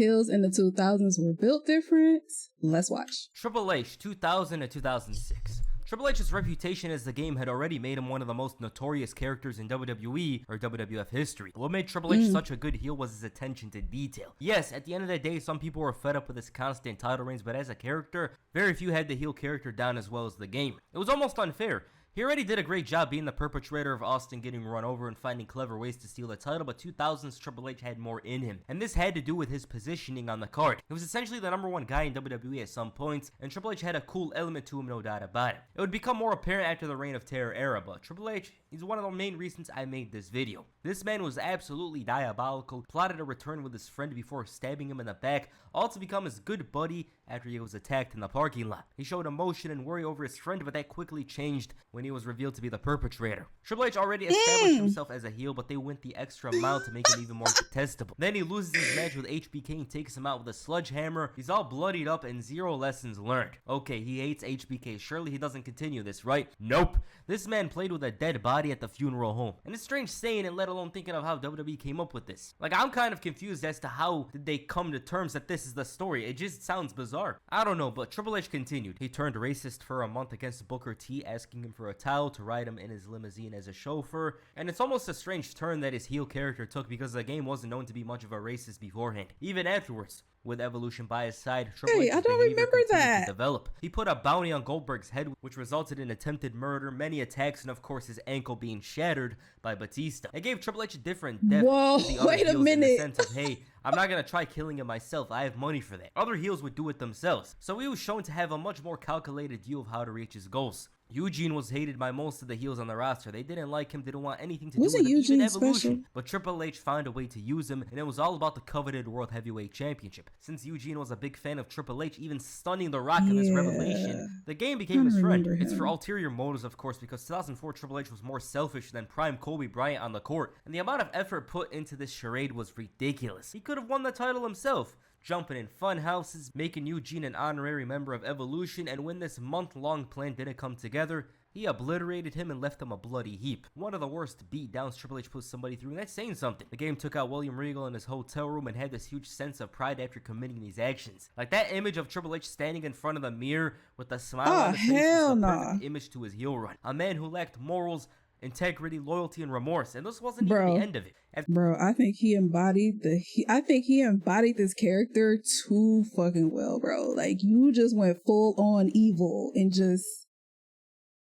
heels in the 2000s were built different. Let's watch. Triple H, 2000 to 2006. Triple H's reputation as the game had already made him one of the most notorious characters in WWE or WWF history. What made Triple H such a good heel was his attention to detail. Yes, at the end of the day, some people were fed up with his constant title reigns, but as a character, very few had the heel character down as well as the game. It was almost unfair. He already did a great job being the perpetrator of Austin getting run over and finding clever ways to steal the title, but 2000's Triple H had more in him, and this had to do with his positioning on the card. He was essentially the #1 guy in WWE at some points, and Triple H had a cool element to him, no doubt about it. It would become more apparent after the Reign of Terror era, but Triple H, he's one of the main reasons I made this video. This man was absolutely diabolical, plotted a return with his friend before stabbing him in the back, all to become his good buddy after he was attacked in the parking lot. He showed emotion and worry over his friend, but that quickly changed when he was revealed to be the perpetrator. Triple H already established himself as a heel, but they went the extra mile to make him even more detestable. Then he loses his match with HBK and takes him out with a sledgehammer. He's all bloodied up and 0 lessons learned. Okay, he hates HBK. Surely he doesn't continue this, right? Nope. This man played with a dead body at the funeral home. And it's strange saying it, let alone thinking of how WWE came up with this. Like, I'm kind of confused as to how did they come to terms that this is the story. It just sounds bizarre. I don't know, but Triple H continued. He turned racist for a month against Booker T, asking him for a towel to ride him in his limousine as a chauffeur. And it's almost a strange turn that his heel character took because the game wasn't known to be much of a racist beforehand. Even afterwards, with Evolution by his side, Triple H's behavior continued to develop. He put a bounty on Goldberg's head, which resulted in attempted murder, many attacks, and of course his ankle being shattered by Batista. It gave Triple H a different depth to the other heels in the sense of, hey, I'm not gonna try killing him myself, I have money for that. Other heels would do it themselves. So he was shown to have a much more calculated view of how to reach his goals. Eugene was hated by most of the heels on the roster. They didn't like him, didn't want anything to do with him, even Evolution. But Triple H found a way to use him, and it was all about the coveted World Heavyweight Championship. Since Eugene was a big fan of Triple H, even stunning The Rock in this revelation, the game became his friend. It's for ulterior motives, of course, because 2004 Triple H was more selfish than prime Kobe Bryant on the court, and the amount of effort put into this charade was ridiculous. He could have won the title himself, jumping in fun houses, making Eugene an honorary member of Evolution, and when this month-long plan didn't come together, he obliterated him and left him a bloody heap. One of the worst beatdowns Triple H put somebody through, and that's saying something. The game took out William Regal in his hotel room and had this huge sense of pride after committing these actions. Like that image of Triple H standing in front of the mirror with a smile on his face was the perfect image to his heel run. A man who lacked morals, integrity, loyalty, and remorse, and this wasn't even the end of it. I think he embodied this character too fucking well, bro. Like, you just went full on evil and just,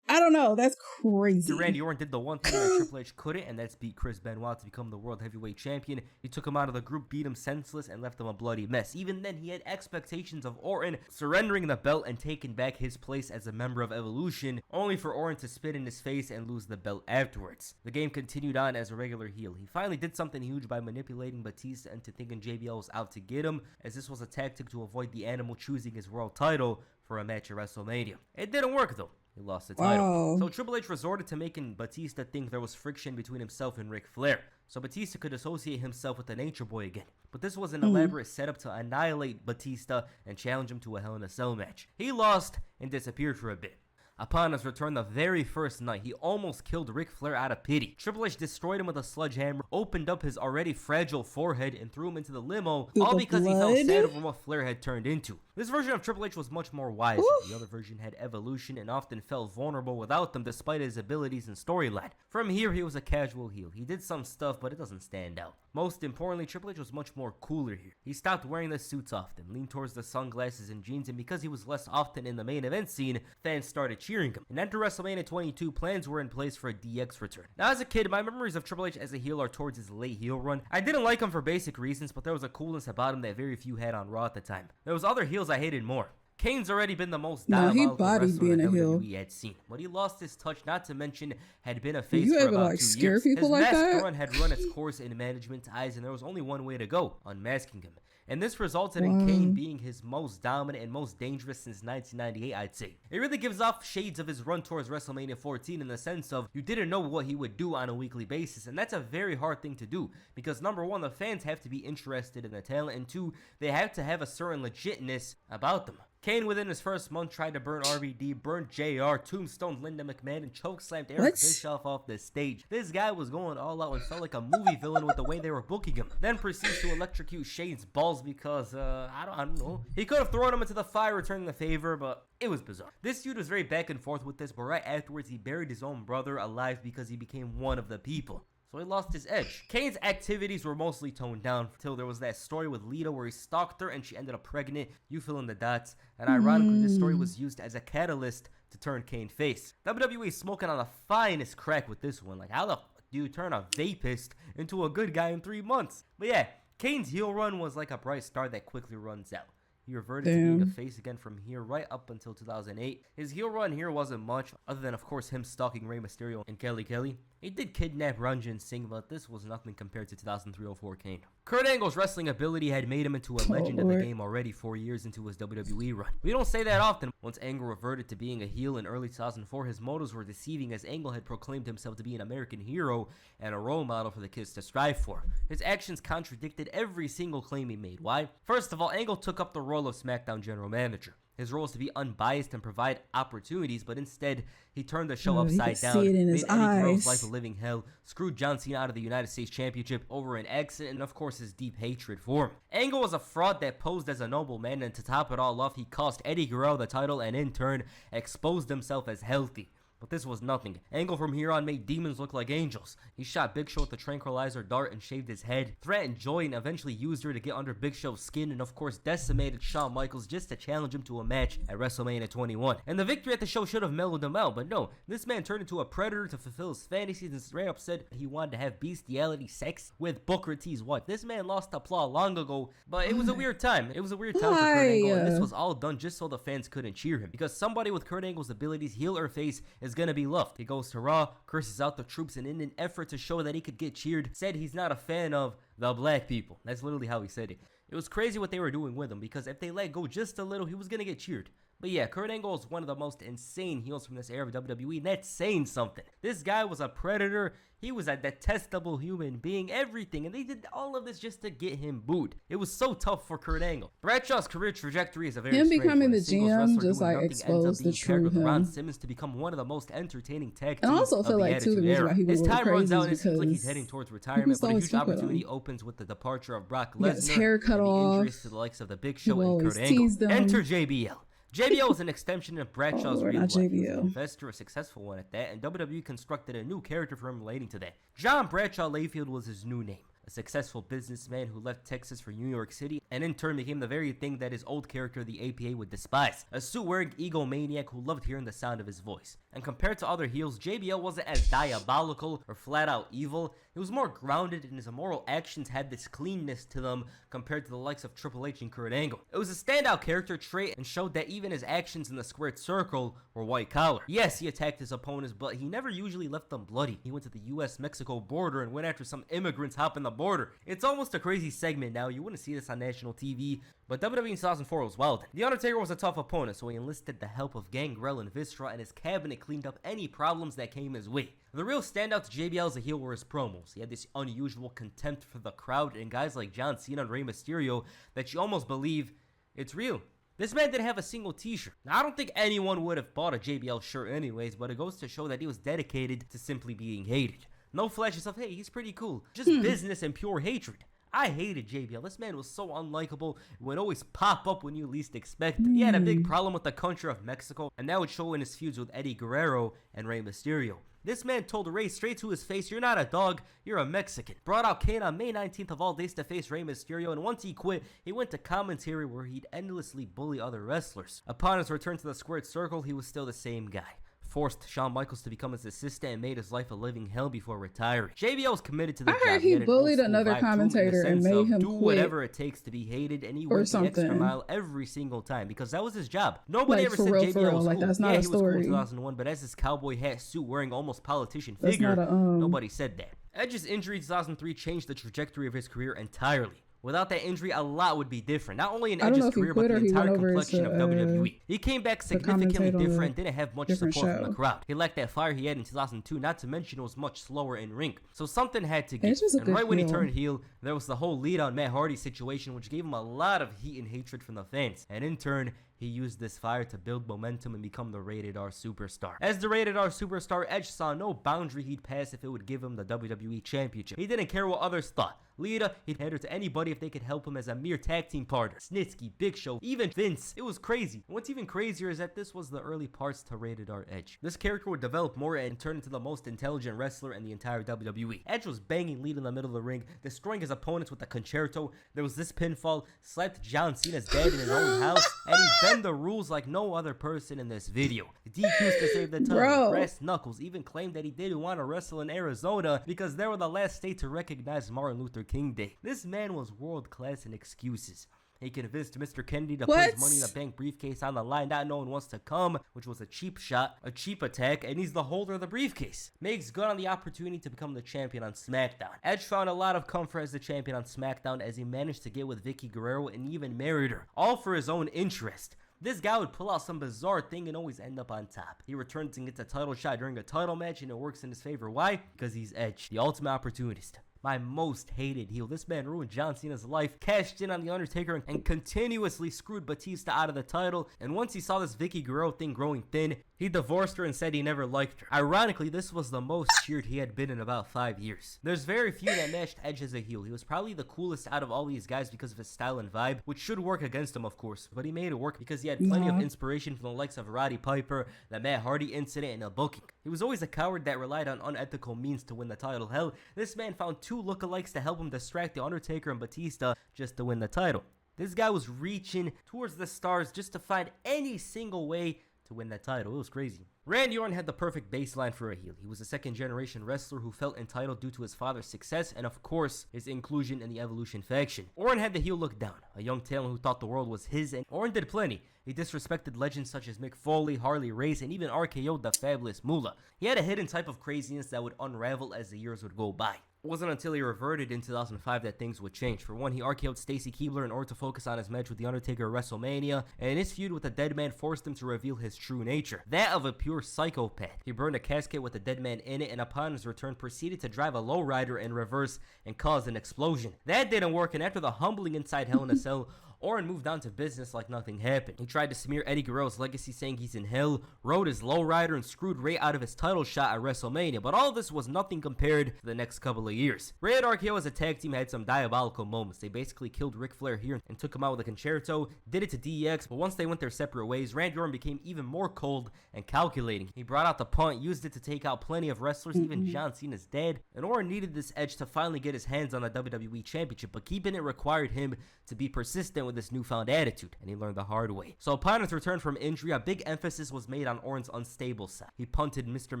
I don't know, that's crazy. Randy Orton did the one thing that Triple H couldn't, and that's beat Chris Benoit to become the World Heavyweight Champion. He took him out of the group, beat him senseless, and left him a bloody mess. Even then, he had expectations of Orton surrendering the belt and taking back his place as a member of Evolution, only for Orton to spit in his face and lose the belt afterwards. The game continued on as a regular heel. He finally did something huge by manipulating Batista into thinking JBL was out to get him, as this was a tactic to avoid the Animal choosing his world title for a match at WrestleMania. It didn't work though. He lost the title. So Triple H resorted to making Batista think there was friction between himself and Ric Flair, so Batista could associate himself with the Nature Boy again. But this was an elaborate setup to annihilate Batista and challenge him to a Hell in a Cell match. He lost and disappeared for a bit. Upon his return the very first night, he almost killed Ric Flair out of pity. Triple H destroyed him with a sledgehammer, opened up his already fragile forehead, and threw him into the limo, all because he felt sad over what Flair had turned into. This version of Triple H was much more wise. The other version had Evolution and often felt vulnerable without them despite his abilities and storyline. From here, he was a casual heel. He did some stuff, but it doesn't stand out. Most importantly, Triple H was much more cooler here. He stopped wearing the suits often, leaned towards the sunglasses and jeans, and because he was less often in the main event scene, fans started cheering him. And after WrestleMania 22, plans were in place for a DX return. Now, as a kid, my memories of Triple H as a heel are towards his late heel run. I didn't like him for basic reasons, but there was a coolness about him that very few had on Raw at the time. There was other heels I hated more. Kane's already been the most diabolical wrestler that WWE had seen, but he lost his touch, not to mention had been a face for about 2 years. His mask run had run its course in management's eyes, and there was only one way to go, unmasking him. And this resulted in Kane being his most dominant and most dangerous since 1998, I'd say. It really gives off shades of his run towards WrestleMania 14 in the sense of you didn't know what he would do on a weekly basis, and that's a very hard thing to do, because number one, the fans have to be interested in the talent, and two, they have to have a certain legitness about them. Kane, within his first month, tried to burn RVD, burned JR, tombstoned Linda McMahon, and chokeslammed Eric Bischoff off the stage. This guy was going all out and felt like a movie villain with the way they were booking him. Then proceeds to electrocute Shane's balls because, I don't know. He could have thrown him into the fire, returning the favor, but it was bizarre. This feud was very back and forth with this, but right afterwards, he buried his own brother alive because he became one of the people. So he lost his edge. Kane's activities were mostly toned down until there was that story with Lita where he stalked her and she ended up pregnant. You fill in the dots. And ironically, this story was used as a catalyst to turn Kane face. WWE is smoking on the finest crack with this one. Like, how the fuck do you turn a vapist into a good guy in 3 months? But yeah, Kane's heel run was like a bright star that quickly runs out. He reverted to being a face again from here right up until 2008. His heel run here wasn't much, other than of course him stalking Rey Mysterio and Kelly. He did kidnap Ranjin Singh, but this was nothing compared to 2003-04 Kane. Kurt Angle's wrestling ability had made him into a legend of the game already 4 years into his WWE run. We don't say that often. Once Angle reverted to being a heel in early 2004, his motives were deceiving as Angle had proclaimed himself to be an American hero and a role model for the kids to strive for. His actions contradicted every single claim he made. Why? First of all, Angle took up the role of SmackDown General Manager. His role is to be unbiased and provide opportunities, but instead, he turned the show upside down, made Eddie Guerrero's life a living hell, screwed John Cena out of the United States Championship over an accident, and of course his deep hatred for him. Angle was a fraud that posed as a noble man, and to top it all off, he cost Eddie Guerrero the title and in turn, exposed himself as healthy. But this was nothing. Angle from here on made demons look like angels. He shot Big Show with the tranquilizer dart and shaved his head, threatened Joy and eventually used her to get under Big Show's skin, and of course decimated Shawn Michaels just to challenge him to a match at WrestleMania 21. And the victory at the show should have mellowed him out, but no, this man turned into a predator to fulfill his fantasies and straight up said he wanted to have bestiality sex with Booker T's wife. This man lost applause long ago, but it was a weird time. It was a weird time for Kurt Angle, and this was all done just so the fans couldn't cheer him. Because somebody with Kurt Angle's abilities, heel or face, is gonna be loved. He goes to Raw, curses out the troops, and in an effort to show that he could get cheered, said he's not a fan of the black people. That's literally how he said it. It was crazy what they were doing with him, because if they let go just a little, he was gonna get cheered. But yeah, Kurt Angle is one of the most insane heels from this era of WWE, and that's saying something. This guy was a predator, he was a detestable human being, everything, and they did all of this just to get him booed. It was so tough for Kurt Angle. Bradshaw's career trajectory is a very him strange becoming one. the GM just like exposed the true him. Ron Simmons to become one of the most entertaining tag teams and I also feel like too the reason why he was his time runs out and it because seems like he's heading towards retirement, but a huge opportunity opens with the departure of Brock Lesnar his hair cut and the off. injuries to the likes of the Big Show and Kurt Angle. Enter JBL. JBL was an extension of Bradshaw's real life. He was an investor, a successful one at that, and WWE constructed a new character for him relating to that. John Bradshaw Layfield was his new name. A successful businessman who left Texas for New York City and in turn became the very thing that his old character, the APA, would despise. A suit-wearing egomaniac who loved hearing the sound of his voice. And compared to other heels, JBL wasn't as diabolical or flat-out evil. It was more grounded, and his immoral actions had this cleanness to them compared to the likes of Triple H and Kurt Angle. It was a standout character trait and showed that even his actions in the squared circle were white-collar. Yes, he attacked his opponents, but he never usually left them bloody. He went to the US-Mexico border and went after some immigrants hopping the border. It's almost a crazy segment now. You wouldn't see this on national TV, but WWE in 2004 was wild. The Undertaker was a tough opponent, so he enlisted the help of Gangrel and Viscera, and his cabinet cleaned up any problems that came his way. The real standout to JBL as a heel were his promos. He had this unusual contempt for the crowd and guys like John Cena and Rey Mysterio that you almost believe it's real. This man didn't have a single t-shirt. Now, I don't think anyone would have bought a JBL shirt anyways, but it goes to show that he was dedicated to simply being hated. No flashes of, hey, he's pretty cool. Just business and pure hatred. I hated JBL. This man was so unlikable. It would always pop up when you least expect it. He had a big problem with the country of Mexico, and that would show in his feuds with Eddie Guerrero and Rey Mysterio. This man told Rey straight to his face, "You're not a dog, you're a Mexican." Brought out Kane on May 19th of all days to face Rey Mysterio, and once he quit, he went to commentary where he'd endlessly bully other wrestlers. Upon his return to the squared circle, he was still the same guy. Forced Shawn Michaels to become his assistant and made his life a living hell before retiring. JBL was committed to the job. I heard he bullied another commentator and made him do quit whatever it takes to be hated, and he went the extra mile every single time because that was his job. Nobody ever said JBL was cool. That's not yeah, a he was cool in story. 2001, but as his cowboy hat suit wearing almost politician figure, nobody said that. Edge's injury in 2003 changed the trajectory of his career entirely. Without that injury, a lot would be different. Not only in Edge's career, but the entire complexion of WWE. He came back significantly different and didn't have much support from the crowd. He lacked that fire he had in 2002, not to mention it was much slower in ring. So something had to give. And right when he turned heel, there was the whole lead on Matt Hardy situation, which gave him a lot of heat and hatred from the fans. And in turn, he He used this fire to build momentum and become the Rated R superstar. As the Rated R superstar, Edge saw no boundary he'd pass if it would give him the WWE Championship. He didn't care what others thought. Lita, he'd pander to anybody if they could help him as a mere tag team partner. Snitsky, Big Show, even Vince. It was crazy. And what's even crazier is that this was the early parts to Rated R Edge. This character would develop more and turn into the most intelligent wrestler in the entire WWE. Edge was banging Lita in the middle of the ring, destroying his opponents with a concerto. There was this pinfall, slapped John Cena's dad in his own house, and he bent the rules like no other person in this video. DQs to save the title. Brass Knuckles even claimed that he didn't want to wrestle in Arizona because they were the last state to recognize Martin Luther King Day. This man was world class in excuses. He convinced Mr. Kennedy to put his Money in the Bank briefcase on the line that no one wants to come, which was a cheap shot, a cheap attack, and he's the holder of the briefcase. Makes good on the opportunity to become the champion on SmackDown. Edge found a lot of comfort as the champion on SmackDown as he managed to get with Vicky Guerrero and even married her, all for his own interest. This guy would pull out some bizarre thing and always end up on top. He returns and gets a title shot during a title match and it works in his favor. Why? Because he's Edge, the ultimate opportunist. My most hated heel. This man ruined John Cena's life, cashed in on The Undertaker, and continuously screwed Batista out of the title. And once he saw this Vicky Guerrero thing growing thin, he divorced her and said he never liked her. Ironically, this was the most cheered he had been in about 5 years. There's very few that matched Edge as a heel. He was probably the coolest out of all these guys because of his style and vibe, which should work against him, of course. But he made it work because he had plenty of inspiration from the likes of Roddy Piper, the Matt Hardy incident, and the booking. He was always a coward that relied on unethical means to win the title. Hell, this man found 2 lookalikes to help him distract The Undertaker and Batista just to win the title. This guy was reaching towards the stars just to find any single way to win that title. It was crazy. Randy Orton had the perfect baseline for a heel. He was a second-generation wrestler who felt entitled due to his father's success and, of course, his inclusion in the Evolution faction. Orton had the heel look down, a young talent who thought the world was his, and Orton did plenty. He disrespected legends such as Mick Foley, Harley Race, and even RKO'd the Fabulous Moolah. He had a hidden type of craziness that would unravel as the years would go by. It wasn't until he reverted in 2005 that things would change. For one, he RKO'd Stacy Keibler in order to focus on his match with The Undertaker at WrestleMania, and his feud with the Dead Man forced him to reveal his true nature, that of a pure psychopath. He burned a casket with the Dead Man in it, and upon his return proceeded to drive a lowrider in reverse and cause an explosion. That didn't work, and after the humbling inside Hell in a Cell, Orin moved on to business like nothing happened. He tried to smear Eddie Guerrero's legacy saying he's in hell, rode his lowrider, and screwed Ray out of his title shot at WrestleMania, but all this was nothing compared to the next couple of years. Ray and RKO as a tag team had some diabolical moments. They basically killed Ric Flair here and took him out with a concerto, did it to DX, but once they went their separate ways, Randy Orton became even more cold and calculating. He brought out the punt, used it to take out plenty of wrestlers, even John Cena's dad, and Orton needed this edge to finally get his hands on the WWE Championship, but keeping it required him to be persistent with this newfound attitude, and he learned the hard way. So upon his return from injury, a big emphasis was made on Orton's unstable side. He punted Mr.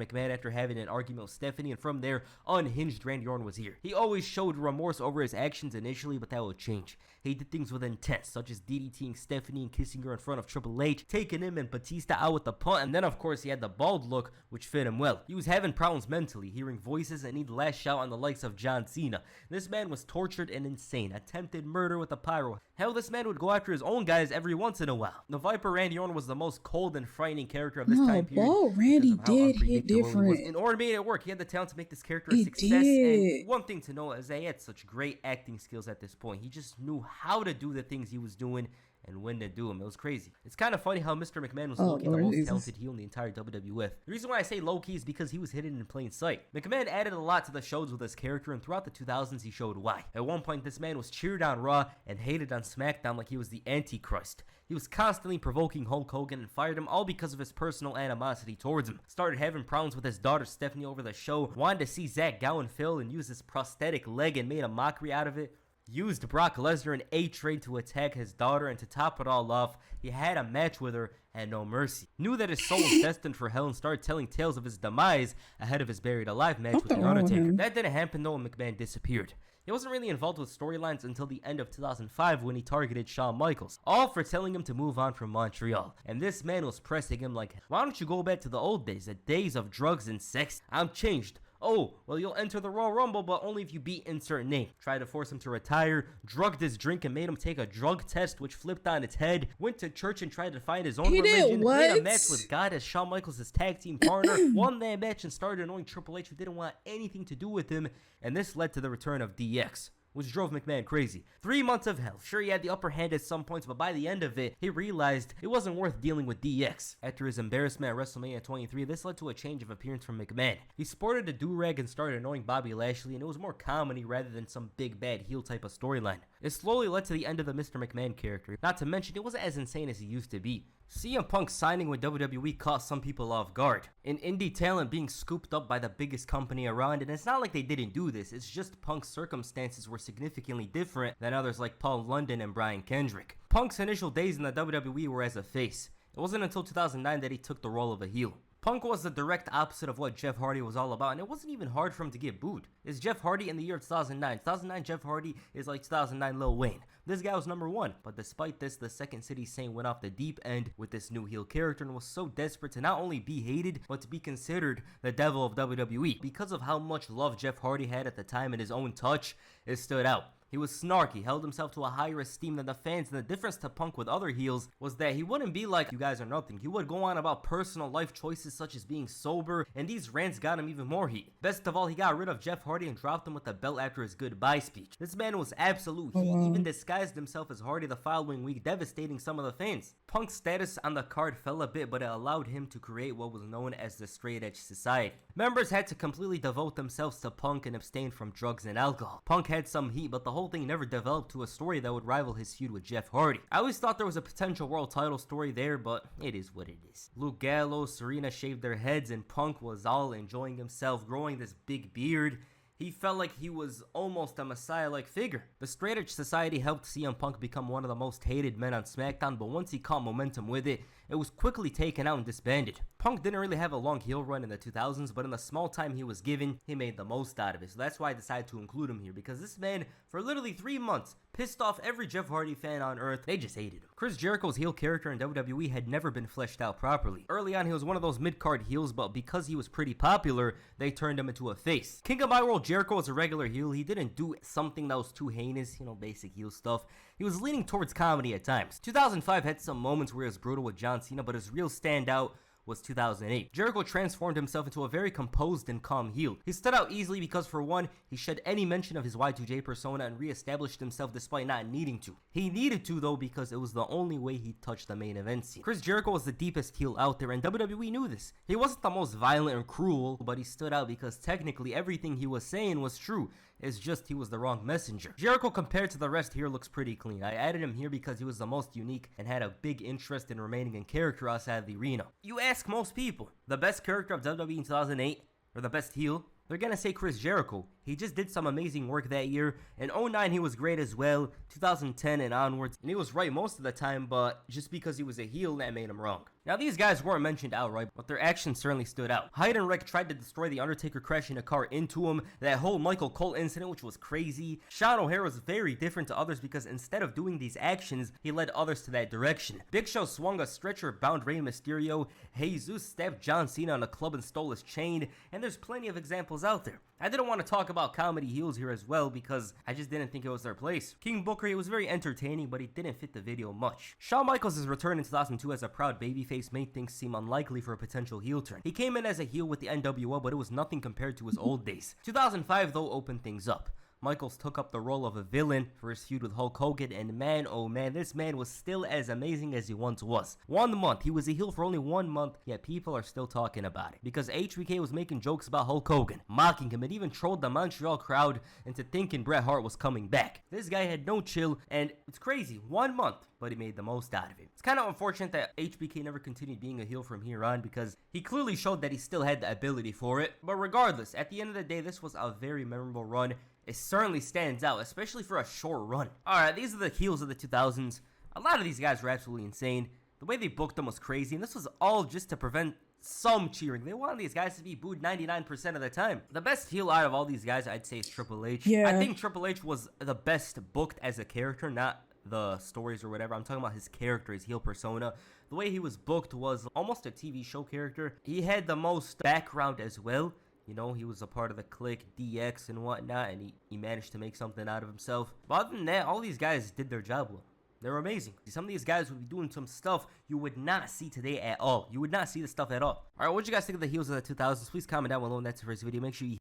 McMahon after having an argument with Stephanie, and from there, unhinged Randy Orton was here. He always showed remorse over his actions initially, but that would change. He did things with intent, such as DDTing Stephanie and kissing her in front of Triple H, taking him and Batista out with the punt, and then of course he had the bald look, which fit him well. He was having problems mentally, hearing voices, and he'd lash out on the likes of John Cena. This man was tortured and insane, attempted murder with a pyro. Hell, this man would go after his own guys every once in a while. The Viper Randy Orton was the most cold and frightening character of this time period. Oh, Randy did hit different. And Orton made it work. He had the talent to make this character a success. And one thing to know is that he had such great acting skills at this point. He just knew how to do the things he was doing and when to do them. It was crazy. It's kind of funny how Mr. McMahon was low-key the most talented heel in the entire WWF. The reason why I say low-key is because he was hidden in plain sight. McMahon added a lot to the shows with his character, and throughout the 2000s he showed why. At one point, this man was cheered on Raw and hated on SmackDown like he was the Antichrist. He was constantly provoking Hulk Hogan and fired him all because of his personal animosity towards him. Started having problems with his daughter Stephanie over the show, wanted to see Zach Gowen fail and use his prosthetic leg and made a mockery out of it. Used Brock Lesnar and A-Trade to attack his daughter, and to top it all off, he had a match with her and no mercy. Knew that his soul was destined for hell and started telling tales of his demise ahead of his buried alive match with The Undertaker. That didn't happen though, and McMahon disappeared. He wasn't really involved with storylines until the end of 2005 when he targeted Shawn Michaels, all for telling him to move on from Montreal. And this man was pressing him like, why don't you go back to the old days, the days of drugs and sex? I'm changed. Oh, well, you'll enter the Royal Rumble, but only if you beat insert name. Tried to force him to retire, drugged his drink and made him take a drug test, which flipped on its head, went to church and tried to find his own religion, made a match with God as Shawn Michaels' his tag team partner, won that match and started annoying Triple H, who didn't want anything to do with him, and this led to the return of DX. which drove McMahon crazy. 3 months of hell. Sure, he had the upper hand at some points, but by the end of it, he realized it wasn't worth dealing with DX. After his embarrassment at WrestleMania 23, this led to a change of appearance from McMahon. He sported a do-rag and started annoying Bobby Lashley, and it was more comedy rather than some big bad heel type of storyline. It slowly led to the end of the Mr. McMahon character. Not to mention, it wasn't as insane as he used to be. CM Punk signing with WWE caught some people off guard. An indie talent being scooped up by the biggest company around, and it's not like they didn't do this, it's just Punk's circumstances were significantly different than others like Paul London and Brian Kendrick. Punk's initial days in the WWE were as a face. It wasn't until 2009 that he took the role of a heel. Punk was the direct opposite of what Jeff Hardy was all about, and it wasn't even hard for him to get booed. It's Jeff Hardy in the year 2009. 2009 Jeff Hardy is like 2009 Lil Wayne. This guy was number one, but despite this, the Second City Saint went off the deep end with this new heel character and was so desperate to not only be hated, but to be considered the devil of WWE. Because of how much love Jeff Hardy had at the time and his own touch, it stood out. He was snarky, held himself to a higher esteem than the fans, and the difference to Punk with other heels was that he wouldn't be like, you guys are nothing. He would go on about personal life choices such as being sober, and these rants got him even more heat. Best of all, he got rid of Jeff Hardy and dropped him with the belt after his goodbye speech. This man was absolute. He even disguised himself as Hardy the following week, devastating some of the fans. Punk's status on the card fell a bit, but it allowed him to create what was known as the Straight Edge Society. Members had to completely devote themselves to Punk and abstain from drugs and alcohol. Punk had some heat, but the whole thing never developed to a story that would rival his feud with Jeff Hardy. I always thought there was a potential world title story there, but it is what it is. Luke Gallows, Serena shaved their heads, and Punk was all enjoying himself, growing this big beard. He felt like he was almost a messiah-like figure. The Straight Edge Society helped CM Punk become one of the most hated men on SmackDown, but once he caught momentum with it, it was quickly taken out and disbanded. Punk didn't really have a long heel run in the 2000s, but in the small time he was given, he made the most out of it. So that's why I decided to include him here, because this man, for literally 3 months, pissed off every Jeff Hardy fan on earth. They just hated him. Chris Jericho's heel character in WWE had never been fleshed out properly. Early on, he was one of those mid-card heels, but because he was pretty popular, they turned him into a face. King of My World Jericho was a regular heel. He didn't do something that was too heinous, basic heel stuff. He was leaning towards comedy at times. 2005 had some moments where he was brutal with John Cena, but his real standout was 2008. Jericho transformed himself into a very composed and calm heel. He stood out easily because, for one, he shed any mention of his Y2J persona and re-established himself despite not needing to. He needed to, though, because it was the only way he touched the main event scene. Chris Jericho was the deepest heel out there, and WWE knew this. He wasn't the most violent and cruel, but he stood out because technically everything he was saying was true. It's just he was the wrong messenger. Jericho, compared to the rest here, looks pretty clean. I added him here because he was the most unique and had a big interest in remaining in character outside of the arena. You ask most people, the best character of WWE in 2008, or the best heel, they're gonna say Chris Jericho. He just did some amazing work that year. In 2009, he was great as well. 2010 and onwards. And he was right most of the time, but just because he was a heel, that made him wrong. Now, these guys weren't mentioned outright, but their actions certainly stood out. Heidenreich tried to destroy The Undertaker, crashing a car into him. That whole Michael Cole incident, which was crazy. Sean O'Haire was very different to others because instead of doing these actions, he led others to that direction. Big Show swung a stretcher, bound Rey Mysterio. Jesus stabbed John Cena on a club and stole his chain. And there's plenty of examples out there. I didn't want to talk about comedy heels here as well because I just didn't think it was their place. King Booker, he was very entertaining, but he didn't fit the video much. Shawn Michaels' return in 2002 as a proud babyface made things seem unlikely for a potential heel turn. He came in as a heel with the NWO, but it was nothing compared to his old days. 2005, though, opened things up. Michaels took up the role of a villain for his feud with Hulk Hogan, and man, oh man, this man was still as amazing as he once was. 1 month, he was a heel for only 1 month, yet people are still talking about it. Because HBK was making jokes about Hulk Hogan, mocking him, and even trolled the Montreal crowd into thinking Bret Hart was coming back. This guy had no chill, and it's crazy, 1 month, but he made the most out of it. It's kind of unfortunate that HBK never continued being a heel from here on because he clearly showed that he still had the ability for it. But regardless, at the end of the day, this was a very memorable run. It certainly stands out, especially for a short run. Alright, these are the heels of the 2000s. A lot of these guys were absolutely insane. The way they booked them was crazy, and this was all just to prevent some cheering. They wanted these guys to be booed 99% of the time. The best heel out of all these guys, I'd say, is Triple H. Yeah. I think Triple H was the best booked as a character, not the stories or whatever. I'm talking about his character, his heel persona. The way he was booked was almost a TV show character. He had the most background as well. He was a part of the Clique, DX, and whatnot, and he managed to make something out of himself. But other than that, all these guys did their job well. They were amazing. Some of these guys would be doing some stuff you would not see today at all. You would not see this stuff at all. Alright, what do you guys think of the heels of the 2000s? Please comment down below, and that's the first video. Make sure you...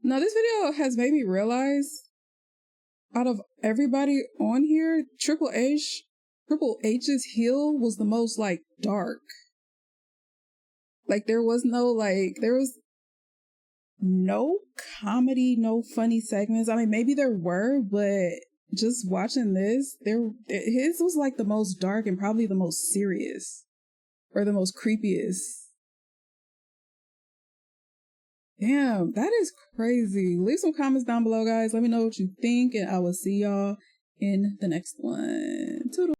Now, this video has made me realize out of everybody on here, Triple H's heel was the most like dark. Like there was no comedy, no funny segments. I mean, maybe there were, but just watching this, his was like the most dark and probably the most serious or the most creepiest. Damn, that is crazy. Leave some comments down below, guys. Let me know what you think, and I will see y'all in the next one. Toodle.